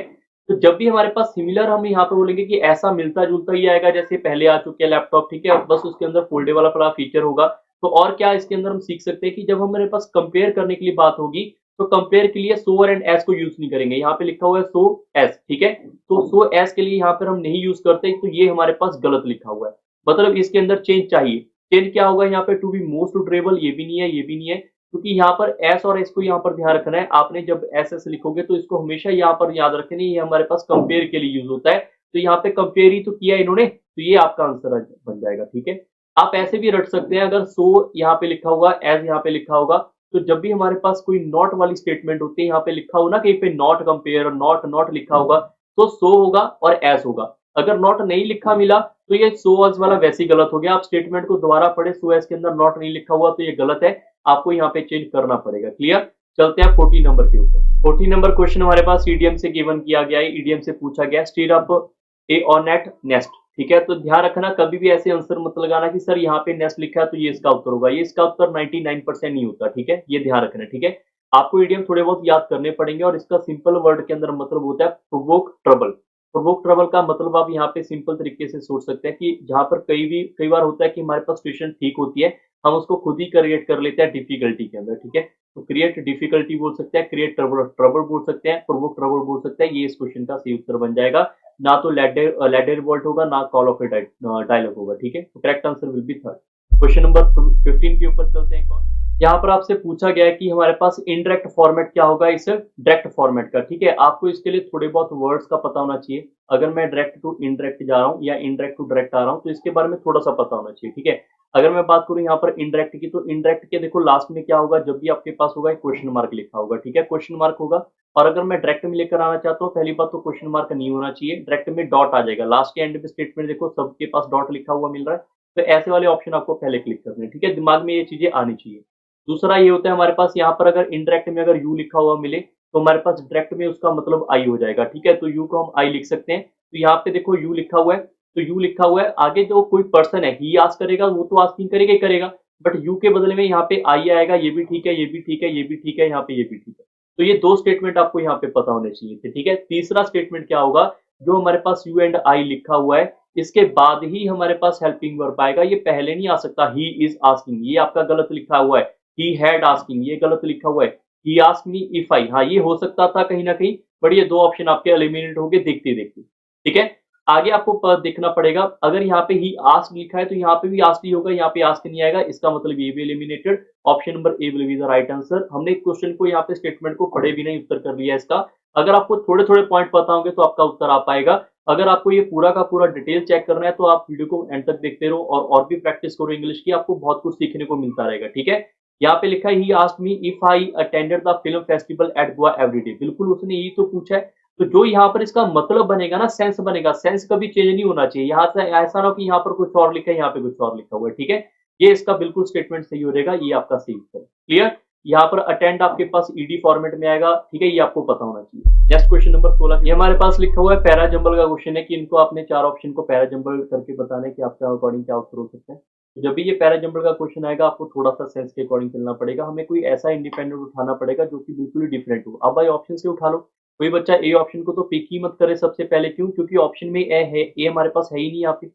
Speaker 1: तो जब भी हमारे पास सिमिलर, हम यहाँ पे बोलेंगे कि ऐसा मिलता जुलता ही आएगा जैसे पहले आ चुके हैं लैपटॉप, ठीक है, बस उसके अंदर फोल्डेबल वाला फीचर होगा। तो और क्या इसके अंदर हम सीख सकते हैं कि जब हमारे पास कंपेयर करने के लिए बात होगी तो कंपेयर के लिए सो एंड एस को यूज नहीं करेंगे, यहाँ पे लिखा हुआ है सो एस, ठीक है, तो सो एस के लिए यहाँ पर हम नहीं यूज करते, तो ये हमारे पास गलत लिखा हुआ है, मतलब इसके अंदर चेंज चाहिए। चेंज क्या होगा यहाँ पे, टू बी मोस्ट ड्यूरेबल, ये भी नहीं है, ये भी नहीं है, क्योंकि यहाँ पर एस और एस को यहाँ पर ध्यान रखना है आपने, जब एस एस लिखोगे तो इसको हमेशा यहाँ पर याद रखना, ये हमारे पास कंपेयर के लिए यूज होता है, तो यहाँ पे कंपेयर ही तो किया इन्होंने, तो ये आपका आंसर बन जाएगा, ठीक है। आप ऐसे भी रट सकते हैं, अगर सो यहाँ पे लिखा होगा, एज यहाँ पे लिखा होगा, तो जब भी हमारे पास कोई नॉट वाली स्टेटमेंट होती है, यहाँ पे लिखा हो ना कहीं पे नॉट कंपेयर, नॉट नॉट लिखा होगा, तो सो होगा और एज होगा। अगर नॉट नहीं लिखा मिला तो ये सो एज वाला वैसे ही गलत हो गया, आप स्टेटमेंट को दोबारा पढ़े, सो एज के अंदर नॉट नहीं लिखा हुआ तो ये गलत है, आपको यहाँ पे चेंज करना पड़ेगा। क्लियर। चलते हैं 14 नंबर के ऊपर। 14 नंबर क्वेश्चन हमारे पास ईडीएम से गिवन किया गया है, ईडीएम से पूछा गया, स्टीर अप ए ऑनेट नेस्ट, ठीक है, तो ध्यान रखना कभी भी ऐसे आंसर मत लगाना कि सर यहाँ पे नेस्ट लिखा है तो ये इसका उत्तर होगा, ये इसका उत्तर 99% नहीं होता, ठीक है, ये ध्यान रखना, ठीक है। आपको इडियम थोड़े बहुत याद करने पड़ेंगे, और इसका सिंपल वर्ड के अंदर मतलब होता है प्रोवोक ट्रबल। प्रोवोक ट्रबल का मतलब आप यहाँ पे सिंपल तरीके से सोच सकते हैं कि जहां पर कई बार होता है कि हमारे पास सिचुएशन ठीक होती है, हम उसको खुद ही क्रिएट कर लेते हैं डिफिकल्टी के अंदर, ठीक है, तो क्रिएट डिफिकल्टी बोल सकते हैं, क्रिएट ट्रबल ट्रबल बोल सकते हैं, प्रोवोक ट्रबल बोल सकते हैं, ये इस क्वेश्चन का सही उत्तर बन जाएगा। ना तो लेडर रिवॉल्ट होगा, ना कॉल ऑफ ए डायलॉग होगा, ठीक है, तो correct answer will be third. Question number 15 के ऊपर चलते हैं। यहाँ पर आपसे पूछा गया है कि हमारे पास इनडायरेक्ट फॉर्मेट क्या होगा इस डायरेक्ट फॉर्मेट का, ठीक है, आपको इसके लिए थोड़े बहुत वर्ड्स का पता होना चाहिए, अगर मैं डायरेक्ट टू इनडायरेक्ट जा रहा हूँ या इनडायरेक्ट टू डायरेक्ट आ रहा हूँ तो इसके बारे में थोड़ा सा पता होना चाहिए, ठीक है। अगर मैं बात करूँ यहाँ पर इनडायरेक्ट की, तो इनडायरेक्ट के देखो लास्ट में क्या होगा, जब भी आपके पास होगा एक क्वेश्चन मार्क लिखा होगा, ठीक है, क्वेश्चन मार्क होगा, और अगर मैं डायरेक्ट में लेकर आना चाहता हूँ, पहली बात तो क्वेश्चन मार्क नहीं होना चाहिए, डायरेक्ट में डॉट आ जाएगा, लास्ट के एंड में स्टेटमेंट देखो सबके पास डॉट लिखा हुआ मिल रहा है, तो ऐसे वाले ऑप्शन आपको पहले क्लिक करने हैं, ठीक है, दिमाग में ये चीजें आनी चाहिए। दूसरा ये होता है हमारे पास यहाँ पर अगर इनडायरेक्ट में अगर यू लिखा हुआ मिले तो हमारे पास डायरेक्ट में उसका मतलब आई हो जाएगा, ठीक है, तो यू को हम आई लिख सकते हैं, तो यहाँ पे देखो यू लिखा हुआ है, तो यू लिखा हुआ है, आगे जो कोई पर्सन है ही आस्क करेगा, वो तो आस्किंग करेगा ही करेगा, बट यू के बदले में यहाँ पे आई आएगा, ये भी ठीक है, ये भी ठीक है, ये भी ठीक है, यहाँ पे ये भी ठीक है, तो ये दो स्टेटमेंट आपको यहाँ पे पता होने चाहिए थे, ठीक है। तीसरा स्टेटमेंट क्या होगा, जो हमारे पास यू एंड आई लिखा हुआ है इसके बाद ही हमारे पास हेल्पिंग वर्ब आएगा, ये पहले नहीं आ सकता, ही इज आस्किंग, ये आपका गलत लिखा हुआ है, ही हैड आस्किंग, ये गलत लिखा हुआ है, he asked me if I, हाँ ये हो सकता था कहीं ना कहीं, बट ये दो ऑप्शन आपके एलिमिनेट हो गए देखते देखते। ठीक है, आगे आपको देखना पड़ेगा। अगर यहाँ पे ही आस्क लिखा है तो यहाँ पे भी आस्क ही होगा, यहाँ पे आस्क नहीं आएगा, इसका मतलब ये भी eliminated. Option number A will be the right answer. हमने क्वेश्चन को यहाँ पे स्टेटमेंट को पढ़े भी नहीं उत्तर कर लिया इसका। अगर आपको थोड़े थोड़े पॉइंट पता होंगे तो आपका उत्तर आ पाएगा। अगर आपको ये पूरा का पूरा डिटेल चेक करना है तो आप वीडियो को एंड तक देखते रहो और भी प्रैक्टिस करो इंग्लिश की, आपको बहुत कुछ सीखने को मिलता रहेगा। ठीक है, यहाँ पे लिखा है he asked me if I attended the film festival at Goa everyday. बिल्कुल उसने यही तो पूछा है। तो जो यहाँ पर इसका मतलब बनेगा ना, सेंस बनेगा, सेंस कभी चेंज नहीं होना चाहिए। यहाँ से ऐसा ना हो कि यहाँ पर कुछ और लिखा है, यहाँ पे कुछ और लिखा हुआ है। ठीक है, ये इसका बिल्कुल स्टेटमेंट सही हो जाएगा, ये आपका सही उत्तर। क्लियर, यहाँ पर अटेंड आपके पास ईडी फॉर्मेट में आएगा। ठीक है, ये आपको पता होना चाहिए। नेक्स्ट क्वेश्चन नंबर 16, ये हमारे पास लिखा हुआ है पैरा जंबल का क्वेश्चन है कि इनको आपने चार ऑप्शन को पैरा जंबल करके बताना है कि आपके अकॉर्डिंग क्या उत्तर हो सकता है। तो जब भी ये पैरा जंबल का क्वेश्चन आएगा आपको थोड़ा सा सेंस के अकॉर्डिंग चलना पड़ेगा, हमें कोई ऐसा इंडिपेंडेंट उठाना पड़ेगा जो कि बिल्कुल ही डिफरेंट हो। अब भाई ऑप्शन से उठा लो, कोई बच्चा ए ऑप्शन को तो पिक ही मत करे सबसे पहले। क्यों? क्योंकि ऑप्शन में ए है, ए हमारे पास है ही नहीं यहाँ पे।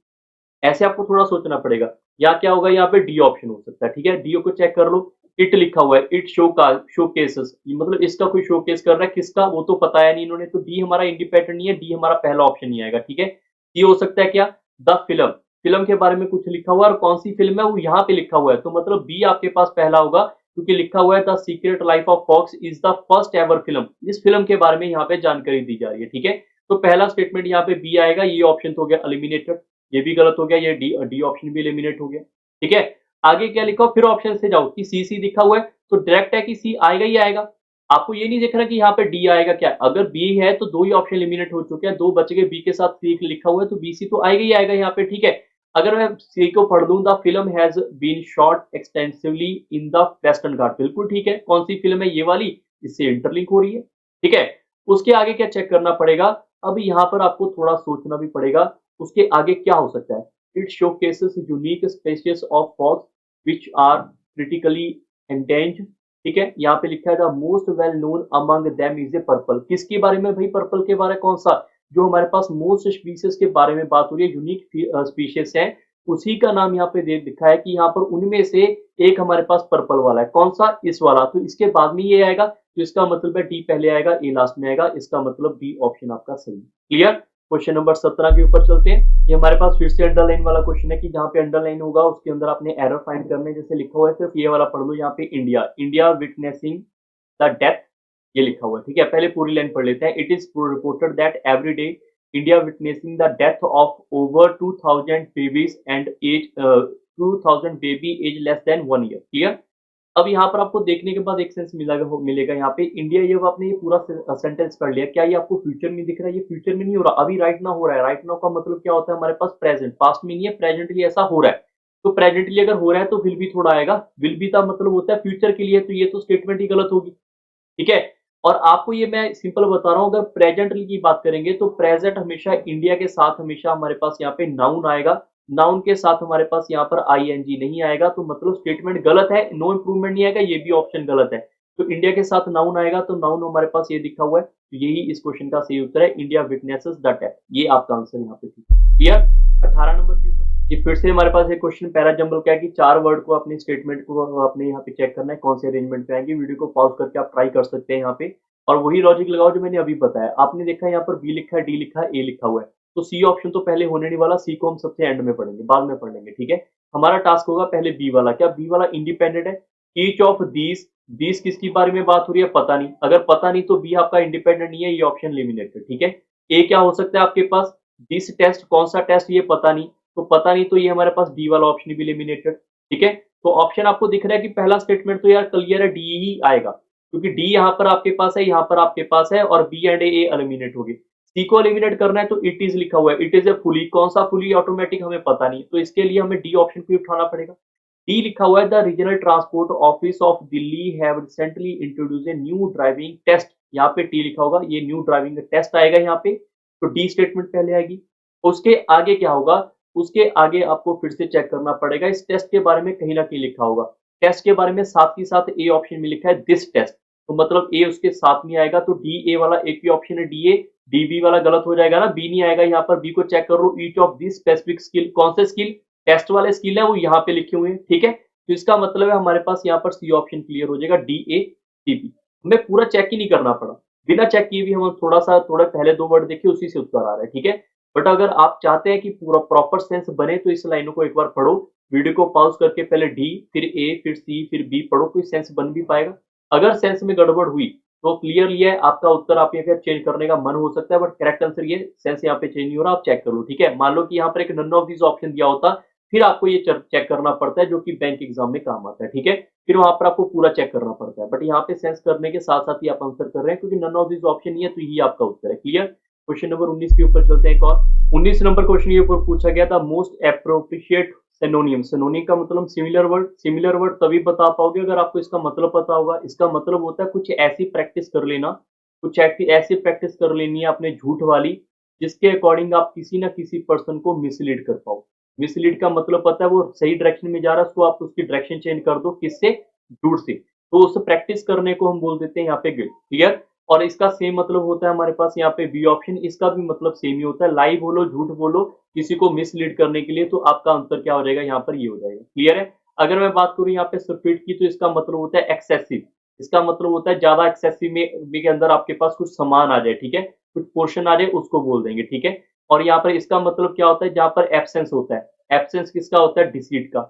Speaker 1: ऐसे आपको थोड़ा सोचना पड़ेगा। या क्या होगा, यहाँ पे डी ऑप्शन हो सकता है। ठीक है, डी को चेक कर लो। इट लिखा हुआ है, इट शो केसेस, मतलब इसका कोई शो केस कर रहा है, किसका वो तो बताया नहीं इन्होंने। तो डी हमारा इंडिपेंडेंट नहीं है, डी हमारा पहला ऑप्शन नहीं आएगा। ठीक है, ये हो सकता है क्या, द फिल्म, फिल्म के बारे में कुछ लिखा हुआ है और कौन सी फिल्म है वो यहाँ पे लिखा हुआ है, तो मतलब बी आपके पास पहला होगा। क्योंकि लिखा हुआ है the secret life of fox is the first ever film, इस फिल्म के बारे में यहाँ पे जानकारी दी जा रही है। ठीक है, तो पहला स्टेटमेंट यहाँ पे बी आएगा, ये ऑप्शन तो हो गया एलिमिनेटेड, ये भी गलत हो गया, ये डी डी ऑप्शन भी एलिमिनेट हो गया। ठीक है, आगे क्या लिखा हो, फिर ऑप्शन से जाओ कि सी सी दिखा हुआ है तो डायरेक्ट है कि सी आएगा ही आएगा। आपको ये नहीं देखना कि यहाँ पे डी आएगा क्या, अगर बी है तो दो ही ऑप्शन एलिमिनेट हो चुके हैं, दो बच गए, बी के साथ सी लिखा हुआ है तो बी सी तो आएगा ही आएगा यहाँ पे। ठीक है, अगर मैं सी को पढ़ लूं, the film has been shot extensively in the Western Ghat, बिल्कुल ठीक है। कौन सी फिल्म है, ये वाली, इससे इंटरलिंक हो रही है। ठीक है, उसके आगे क्या चेक करना पड़ेगा, अब यहाँ पर आपको थोड़ा सोचना भी पड़ेगा, उसके आगे क्या हो सकता है। It showcases unique species of fox which are critically endangered. ठीक है, यहाँ पे लिखा है the most well known among them is a purple, किसके बारे में भाई, पर्पल के बारे में। कौन सा, जो हमारे पास मोस्ट स्पीशीज के बारे में बात हो रही है, यूनिक स्पीशीज है, उसी का नाम यहाँ पे दे दिखा है कि यहाँ पर उनमें से एक हमारे पास पर्पल वाला है। कौन सा, इस वाला, तो इसके बाद में ये आएगा, तो इसका मतलब है डी पहले आएगा, ए लास्ट में आएगा, इसका मतलब बी ऑप्शन आपका सही। क्लियर, क्वेश्चन नंबर 17 के ऊपर चलते हैं। ये हमारे पास फिर से अंडरलाइन वाला क्वेश्चन है कि जहाँ पे अंडरलाइन होगा उसके अंदर आपने एरर फाइंड करने, जैसे लिखा हुआ है सिर्फ ये वाला पढ़ लो, यहाँ पे India, India witnessing the death, ये लिखा हुआ है। ठीक है, पहले पूरी लाइन पढ़ लेते हैं। It is reported that every day India witnessing the death of over 2000 babies and as 2000 baby age less than 1 year. Clear, अब यहाँ पर आपको देखने के बाद एक सेंस मिलेगा यहाँ पे इंडिया, ये आपने ये पूरा सेंटेंस पढ़ लिया, क्या ये आपको फ्यूचर में दिख रहा है, ये फ्यूचर में नहीं हो रहा, अभी राइट नाउ हो रहा है। राइट नाउ का मतलब क्या होता है, हमारे पास प्रेजेंट, पास्ट में नहीं है, प्रेजेंटली ऐसा हो रहा है। तो प्रेजेंटली अगर हो रहा है तो विल भी थोड़ा आएगा, विल भी का मतलब होता है फ्यूचर के लिए, तो ये तो स्टेटमेंट ही गलत होगी। ठीक है, और आपको ये मैं सिंपल बता रहा हूं, अगर प्रेजेंटली की बात करेंगे तो प्रेजेंट हमेशा इंडिया के साथ हमेशा हमारे पास यहाँ पे नाउन आएगा, नाउन के साथ हमारे पास यहाँ पर आईएनजी नहीं आएगा, तो मतलब स्टेटमेंट गलत है, नो इंप्रूवमेंट नहीं आएगा, ये भी ऑप्शन गलत है। तो इंडिया के साथ नाउन आएगा, तो नाउन हमारे पास ये दिखा हुआ है, तो यही इस क्वेश्चन का सही उत्तर है, इंडिया विटनेसेस द डेथ, ये आपका आंसर यहाँ पे क्लियर। 18 नंबर के ऊपर ये फिर से हमारे पास एक क्वेश्चन पैरा जंबल क्या है कि चार वर्ड को अपने स्टेटमेंट को अपने यहाँ पे चेक करना है, कौन से अरेंजमेंट पे आएंगे। वीडियो को पॉज करके आप ट्राई कर सकते हैं यहाँ पे, और वही लॉजिक लगाओ जो मैंने अभी बताया। आपने देखा है यहाँ पर बी लिखा है, डी लिखा है, ए लिखा हुआ है, तो सी ऑप्शन तो पहले होने नहीं वाला, सी को हम सबसे एंड में पढ़ेंगे, बाद में पढ़ लेंगे। ठीक है, हमारा टास्क होगा पहले बी वाला, क्या बी वाला इंडिपेंडेंट है। ईच ऑफ दीज, दीज किसकी बारे में बात हो रही है, पता नहीं, अगर पता नहीं तो बी आपका इंडिपेंडेंट नहीं है, ये ऑप्शन एलिमिनेटेड। ठीक है, ए क्या हो सकता है आपके पास, दिस टेस्ट, कौन सा टेस्ट, ये पता नहीं, तो पता नहीं, तो ये हमारे पास डी वाला ऑप्शन भी एलिमिनेटेड। ठीक है, तो ऑप्शन आपको दिख रहा है कि पहला स्टेटमेंट तो यार क्लियर है, डी ही आएगा, क्योंकि डी यहाँ पर आपके पास है, यहाँ पर आपके पास है, और बी एंड ए एलिमिनेट हो गए। सी को एलिमिनेट करना है तो इट इज लिखा हुआ है, इट इज ए फुली, कौन सा फुली ऑटोमेटिक हमें पता नहीं, तो इसके लिए हमें डी ऑप्शन पे उठाना पड़ेगा। डी लिखा हुआ है the regional transport office of Delhi have recently introduce a new driving test, यहाँ पे टी लिखा होगा, ये न्यू ड्राइविंग टेस्ट आएगा यहाँ पे, तो डी स्टेटमेंट पहले आएगी। उसके आगे क्या होगा, उसके आगे आपको फिर से चेक करना पड़ेगा, इस टेस्ट के बारे में कहीं ना कहीं लिखा होगा, टेस्ट के बारे में साथ ही साथ ए ऑप्शन में लिखा है दिस टेस्ट, तो मतलब ए उसके साथ में आएगा, तो डी ए वाला एक ही ऑप्शन है, डी ए, डी बी वाला गलत हो जाएगा ना, बी नहीं आएगा यहाँ पर, बी को चेक कर लो, each of this specific skill, कौन से स्किल, टेस्ट वाले स्किल है वो यहाँ पे लिखे हुए हैं। ठीक है, तो इसका मतलब है हमारे पास यहाँ पर सी ऑप्शन क्लियर हो जाएगा, डी ए सी बी। हमें पूरा चेक ही नहीं करना पड़ा। बिना चेक किए भी हम थोड़ा पहले 2 वर्ड देखे उसी से उत्तर आ रहा है, ठीक है? बट अगर आप चाहते हैं कि पूरा प्रॉपर सेंस बने तो इस लाइनों को एक बार पढ़ो, वीडियो को पॉज़ करके पहले डी, फिर ए, फिर सी, फिर बी पढ़ो कोई सेंस बन भी पाएगा। अगर सेंस में गड़बड़ हुई तो क्लियरली है आपका उत्तर आप ये फिर चेंज करने का मन हो सकता है बट करेक्ट आंसर ये सेंस यहाँ पे चेंज नहीं हो रहा, आप चेक कर लो, ठीक है? मान लो कि यहाँ पर एक नन ऑफ दीज़ ऑप्शन दिया होता, फिर आपको ये चेक करना पड़ता है जो कि बैंक एग्ज़ाम में काम आता है, ठीक है? फिर वहाँ पर आपको पूरा चेक करना पड़ता है। बट यहाँ पे सेंस करने के साथ-साथ ही आप आंसर कर रहे हैं क्योंकि नन ऑफ दीज़ ऑप्शन ही है तो यही आपका उत्तर है। क्लियर? क्वेश्चन नंबर 19 के ऊपर चलते हैं एक और। 19 नंबर क्वेश्चन के ऊपर पूछा गया था मोस्ट एप्रोप्रिएट सिनोनिम। सिनोनिम का मतलब सिमिलर वर्ड। सिमिलर वर्ड तभी बता पाओगे अगर आपको इसका मतलब पता होगा। इसका मतलब होता है कुछ ऐसी प्रैक्टिस कर लेना, कुछ ऐसी प्रैक्टिस कर लेनी है आपने झूठ वाली, जिसके अकॉर्डिंग आप किसी ना किसी पर्सन को मिसलीड कर पाओ। मिसलीड का मतलब पता है वो सही डायरेक्शन में जा रहा है उसको आप उसकी डायरेक्शन चेंज कर दो किससे? झूठ से। तो उस प्रैक्टिस करने को हम बोल देते हैं यहाँ पे गिल्ट। क्लियर? और इसका सेम मतलब होता है हमारे पास यहाँ पे बी ऑप्शन, इसका भी मतलब सेम ही होता है। लाई बोलो, झूठ बोलो किसी को मिसलीड करने के लिए तो आपका आंसर क्या हो जाएगा यहाँ पर ये हो जाएगा। क्लियर है? अगर मैं बात करूँ यहाँ पे सफिट की तो इसका मतलब होता है एक्सेसिव। इसका मतलब होता है ज्यादा एक्सेसिव में के अंदर आपके पास कुछ सामान आ जाए, ठीक है? कुछ पोर्शन आ जाए उसको बोल देंगे, ठीक है? और यहाँ पर इसका मतलब क्या होता है जहाँ पर एब्सेंस होता है। एब्सेंस किसका होता है? डिसीट का।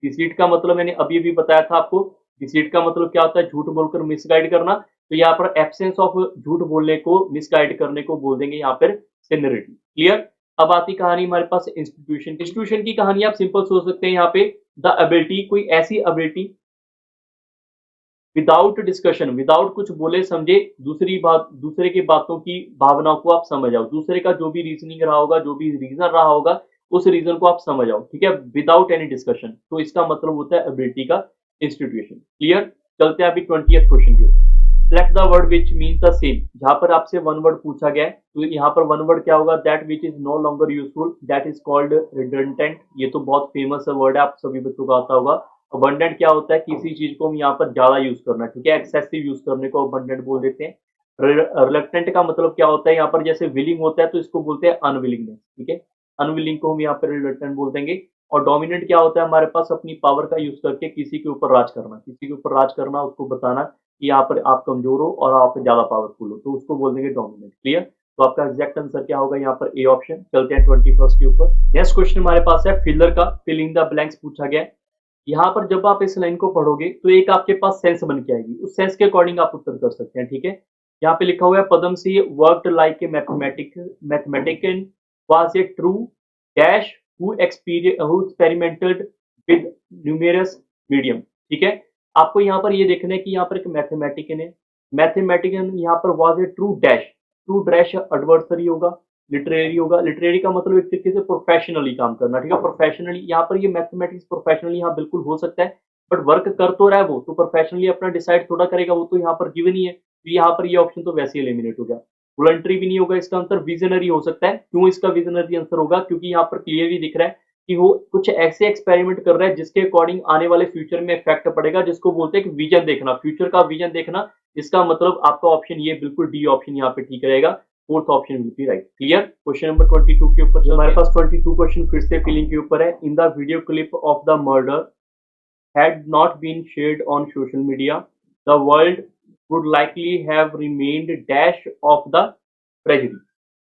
Speaker 1: डिसीट का मतलब मैंने अभी बताया था आपको। डिसीट का मतलब क्या होता है? झूठ बोलकर मिसगाइड करना। तो यहाँ पर एब्सेंस ऑफ झूठ बोलने को मिसगाइड करने को बोल देंगे यहाँ पर सिनरिटी। क्लियर? अब आती कहानी हमारे पास इंस्टीट्यूशन। इंस्टीट्यूशन की कहानी आप सिंपल सोच सकते हैं यहाँ पे द एबिलिटी, कोई ऐसी एबिलिटी विदाउट डिस्कशन, विदाउट कुछ बोले समझे दूसरे की बातों की भावनाओं को आप समझ आओ, दूसरे का जो भी रीजनिंग रहा होगा, जो भी रीजन रहा होगा उस रीजन को आप समझ आओ, ठीक है? Without any discussion. तो इसका मतलब होता है एबिलिटी का इंस्टीट्यूशन। क्लियर? चलते हैं अभी 20th क्वेश्चन के ऊपर। Select the word which means the same. जहां पर आपसे वन वर्ड पूछा गया है तो यहाँ पर वन वर्ड क्या होगा? That which is no longer useful, that is called redundant. ये तो बहुत फेमस वर्ड है, आप सभी बच्चों को आता होगा। अबंडेंट क्या होता है? किसी चीज को हम यहाँ पर ज्यादा यूज करना, ठीक है? एक्सेसिव यूज करने को अबंडेंट बोल देते हैं। रिलक्टेंट का मतलब क्या होता है? यहाँ पर जैसे विलिंग होता है तो इसको बोलते हैं अनविलिंगनेस, ठीक है? अनविलिंग को हम यहाँ पर रिलक्टेंट बोल देंगे। और डोमिनेंट क्या होता है? हमारे पास अपनी पावर का यूज करके किसी के ऊपर राज करना, किसी के ऊपर राज करना, उसको बताना कि यहाँ पर आप कमजोर हो और आप ज्यादा पावरफुल हो, तो उसको बोल देंगे डोमिनेंट। क्लियर? तो आपका एग्जैक्ट आंसर क्या होगा यहाँ पर? A option. चलते हैं 21st के ऊपर। नेक्स्ट क्वेश्चन हमारे पास है फिलर का, फिलिंग द ब्लैंक्स पूछा गया है। यहाँ पर जब आप इस लाइन को पढ़ोगे तो एक आपके पास सेंस बन के आएगी, उस सेंस के अकॉर्डिंग आप उत्तर कर सकते हैं, ठीक है? यहाँ पे लिखा हुआ है Padam Singh worked like a mathematician was a true dash who experimented with numerous medium, ठीक है? आपको यहाँ पर ये देखना है कि यहाँ पर एक मैथमेटिशियन है, मैथमेटिशियन यहाँ पर was a true dash. True dash adversary होगा, लिटरेरी होगा। लिटरेरी का मतलब एक तरीके से प्रोफेशनली काम करना, ठीक है? प्रोफेशनली यहाँ पर ये मैथमेटिक्स प्रोफेशनली यहाँ बिल्कुल हो सकता है बट वर्क कर तो रहा है वो तो प्रोफेशनली अपना डिसाइड थोड़ा करेगा, वो तो यहाँ पर गिवन ही है। तो यहाँ पर ये ऑप्शन तो वैसे ही एलिमिनेट हो गया। वॉलंटरी भी नहीं होगा इसका आंसर, विजनरी हो सकता है। क्यों इसका विजनरी आंसर होगा? क्योंकि यहाँ पर क्लियरली दिख रहा है कि वो कुछ ऐसे एक्सपेरिमेंट कर रहा है जिसके अकॉर्डिंग आने वाले फ्यूचर में इफेक्ट पड़ेगा, जिसको बोलते हैं कि विजन देखना, फ्यूचर का विजन देखना। इसका मतलब आपका ऑप्शन ये बिल्कुल डी ऑप्शन यहाँ पे ठीक रहेगा। Fourth option will B right. Clear? Question number 22 के ऊपर हमारे पास 22 क्वेश्चन फिर से फिलिंग के ऊपर है। In the video clip of the murder had not been shared on social media, the world would likely have remained dash of the tragedy.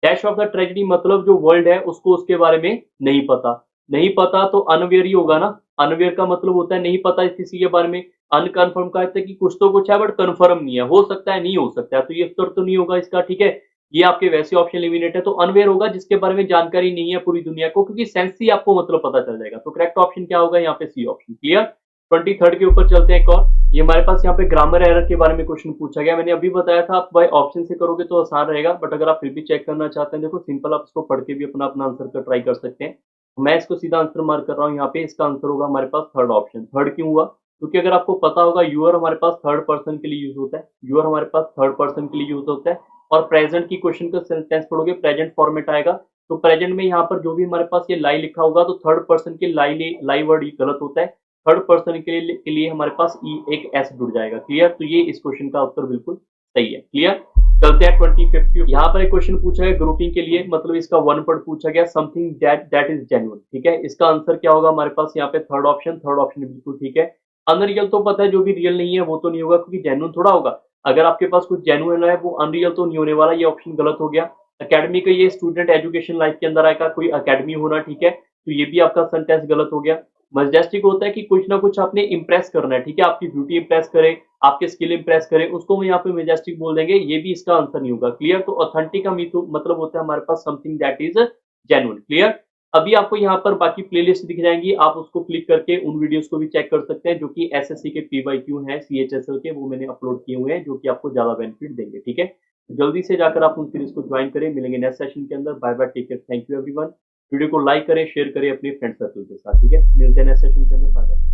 Speaker 1: Dash of the tragedy मतलब जो वर्ल्ड है उसको उसके बारे में नहीं पता। नहीं पता तो अनवेयर ही होगा ना। अनवेयर का मतलब होता है नहीं पता किसी के बारे में। अनकन्फर्म का अर्थ है कि कुछ तो कुछ है बट कंफर्म नहीं है, हो सकता है, नहीं हो सकता है, तो ये उत्तर तो नहीं होगा इसका, ठीक है? ये आपके वैसे ऑप्शन एलिमिनेट है, तो अनवेयर होगा जिसके बारे में जानकारी नहीं है पूरी दुनिया को, क्योंकि सेंस ही आपको मतलब पता चल जाएगा। तो करेक्ट ऑप्शन क्या होगा यहाँ पे? C option. क्लियर? 23rd के ऊपर चलते हैं एक और। ये हमारे पास यहाँ पे ग्रामर एरर के बारे में क्वेश्चन पूछा गया। मैंने अभी बताया था आप बाय ऑप्शन से करोगे तो आसान रहेगा, बट अगर आप फिर भी चेक करना चाहते हैं, देखो सिंपल, आप इसको पढ़ के भी अपना अपना आंसर का ट्राई कर सकते हैं। मैं इसको सीधा आंसर मार्क कर रहा हूँ यहाँ पे। इसका आंसर होगा हमारे पास थर्ड ऑप्शन। थर्ड क्यों हुआ? क्योंकि अगर आपको पता होगा यूआर हमारे पास थर्ड पर्सन के लिए यूज होता है, यूआर हमारे पास थर्ड पर्सन के लिए यूज होता है। और प्रेजेंट की क्वेश्चन का सेंटेंस पढ़ोगे प्रेजेंट फॉर्मेट आएगा, तो प्रेजेंट में यहाँ पर जो भी हमारे पास ये लाई लिखा होगा तो थर्ड पर्सन के लाई वर्ड गलत होता है। थर्ड पर्सन के लिए हमारे पास ई एक एस जुड़ जाएगा। क्लियर? तो ये इस क्वेश्चन का उत्तर बिल्कुल सही है। क्लियर? चलते हैं 25th की। यहाँ पर एक क्वेश्चन पूछा है ग्रुपिंग के लिए, मतलब इसका वन वर्ड पूछा गया, समथिंग दैट इज जेन्युइन, ठीक है? इसका आंसर क्या होगा हमारे पास यहाँ पे? Third option. थर्ड ऑप्शन बिल्कुल ठीक है। अनरियल तो पता है जो भी रियल नहीं है वो तो नहीं होगा, क्योंकि जेन्युइन थोड़ा होगा। अगर आपके पास कुछ जेन्युइन है वो अनरियल तो नहीं होने वाला, ये ऑप्शन गलत हो गया। एकेडमी का ये स्टूडेंट एजुकेशन लाइफ के अंदर आएगा, कोई एकेडमी होना, ठीक है, तो ये भी आपका सेंटेंस गलत हो गया। मजेस्टिक होता है कि कुछ ना कुछ आपने इंप्रेस करना है, ठीक है, आपकी ब्यूटी इंप्रेस करे, आपके स्किल इंप्रेस करे, उसको हम यहाँ पे मजेस्टिक बोल देंगे, ये भी इसका आंसर नहीं होगा। क्लियर? तो ऑथेंटिक का मतलब होता है हमारे पास something that is genuine. Clear? अभी आपको यहाँ पर बाकी प्लेलिस्ट दिख जाएंगी, आप उसको क्लिक करके उन वीडियोस को भी चेक कर सकते हैं जो कि एसएससी के पीवाईक्यू हैं सीएचएसएल के, वो मैंने अपलोड किए हुए हैं जो कि आपको ज्यादा बेनिफिट देंगे। ठीक है, तो जल्दी से जाकर आप उन सीरीज को ज्वाइन करें। मिलेंगे नेक्स्ट सेशन के अंदर। Bye bye, take care, thank you everyone. Video को लाइक करें, शेयर करें अपने फ्रेंड सर्कल के साथ। ठीक है, मिलते हैं नेक्स्ट सेशन के अंदर। Bye bye.